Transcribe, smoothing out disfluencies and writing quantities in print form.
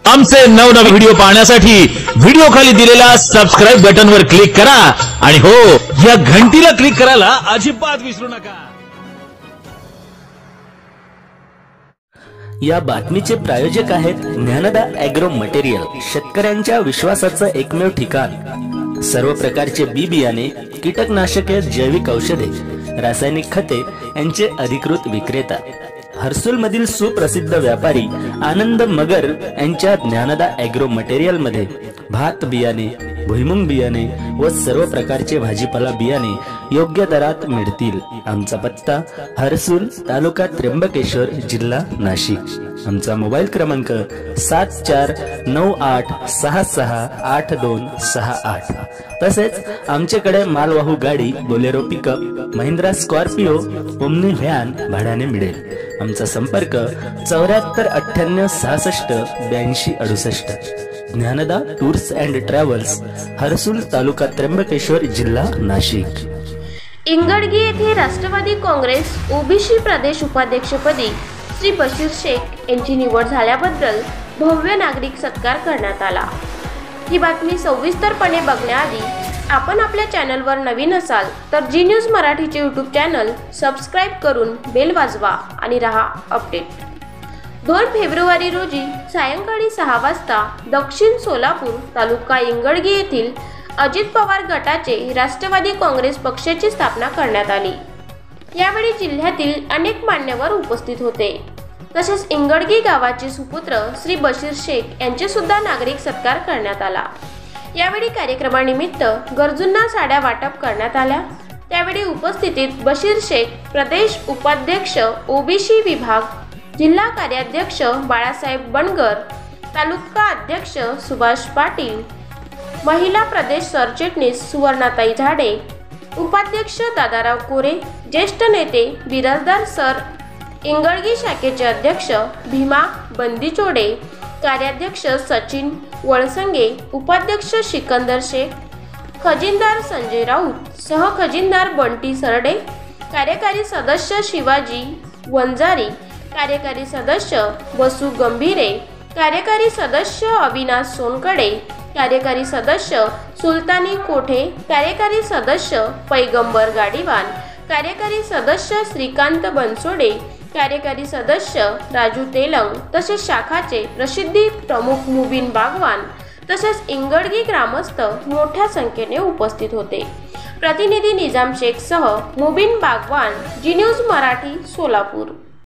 आमचे नवनवे व्हिडिओ पाहण्यासाठी व्हिडिओ खाली दिलेल्या सबस्क्राइब बटनवर क्लिक करा आणि हो, या घंटीला क्लिक करायला अजिबात विसरू नका। या बातमीचे प्रायोजक आहेत ज्ञानदा ॲग्रो मटेरियल, शेतकऱ्यांच्या विश्वासाचं एकमेव ठिकाण। सर्व प्रकारचे बी बियाणे, कीटकनाशके, जैविक औषधे, रासायनिक खते यांचे अधिकृत विक्रेता। हर्सुल मधील सुप्रसिद्ध व्यापारी आनंद मगर यांच्या ज्ञानदा ॲग्रो मटेरियल मध्ये भात बियाणे, भुईमुंग बियाणे व सर्व प्रकारचे भाजीपाला बियाणे योग्य दरात मिळतील। आमचा पत्ता हर्सुल, तालुका त्र्यंबकेश्वर, जिल्हा नाशिक। आमचा मोबाईल क्रमांक 7498668268। तसेच आमच्याकडे मालवाहू गाडी, Bolero pickup, Mahindra Scorpio, omni van भाड्याने मिळेल। आमचा संपर्क 7498668268। Dnyanada tours and travels, Harsul, तालुका त्र्यंबकेश्वर, जिल्हा नाशिक। इंगडगी येथे राष्ट्रवादी काँग्रेस ओबीसी प्रदेश उपाध्यक्षपदी श्री बशीर शेख यांची निवड झाल्याबद्दल भव्य नागरिक सत्कार करण्यात आला। ही बातमी सविस्तरपणे बघण्याआधी आपण आपल्या चॅनलवर नवीन असाल तर जी न्यूज मराठीचे यूट्यूब चॅनल सबस्क्राइब करून बेल वाजवा आणि रहा अपडेट। 2 फेब्रुवारी रोजी सायंकाळी 6 वाजता दक्षिण सोलापूर, तालुका इंगडगी येथील अजित पवार गटाचे राष्ट्रवादी काँग्रेस पक्षाची स्थापना करण्यात आली। यावेळी जिल्ह्यातील अनेक मान्यवर उपस्थित होते। तसेच इंगडगी गावाचे सुपुत्र श्री बशीर शेख यांचे सुद्धा नागरिक सत्कार करण्यात आला। यावेळी कार्यक्रमानिमित्त गरजूंना साड्या वाटप करण्यात आल्या। त्यावेळी उपस्थितीत बशीर शेख प्रदेश उपाध्यक्ष ओबीसी विभाग, जिल्हा कार्याध्यक्ष बाळासाहेब बनगर, तालुका अध्यक्ष सुभाष पाटील, महिला प्रदेश सरचिटणीस सुवर्णाताई झाडे, उपाध्यक्ष दादाराव कोरे, ज्येष्ठ नेते बिराजदार सर, इंगडगी शाखेचे अध्यक्ष भीमा बंदीचोडे, कार्याध्यक्ष सचिन वळसंगे, उपाध्यक्ष सिकंदर शेख, खजिनदार संजय राऊत, सहखजिनदार बंटी सरडे, कार्यकारी सदस्य शिवाजी वंजारी, कार्यकारी सदस्य वसु गंभीरे, कार्यकारी सदस्य अविनाश सोनकडे, कार्यकारी सदस्य सुलतानी कोठे, कार्यकारी सदस्य पैगंबर गाडीवान, कार्यकारी सदस्य श्रीकांत बनसोडे, कार्यकारी सदस्य राजू तेलंग, तसेच शाखाचे प्रसिद्धी प्रमुख मुबीन बागवान, तसेच इंगडगी ग्रामस्थ मोठ्या संख्येने उपस्थित होते। प्रतिनिधी निजाम शेख सह मुबीन बागवान, जी न्यूज मराठी, सोलापूर।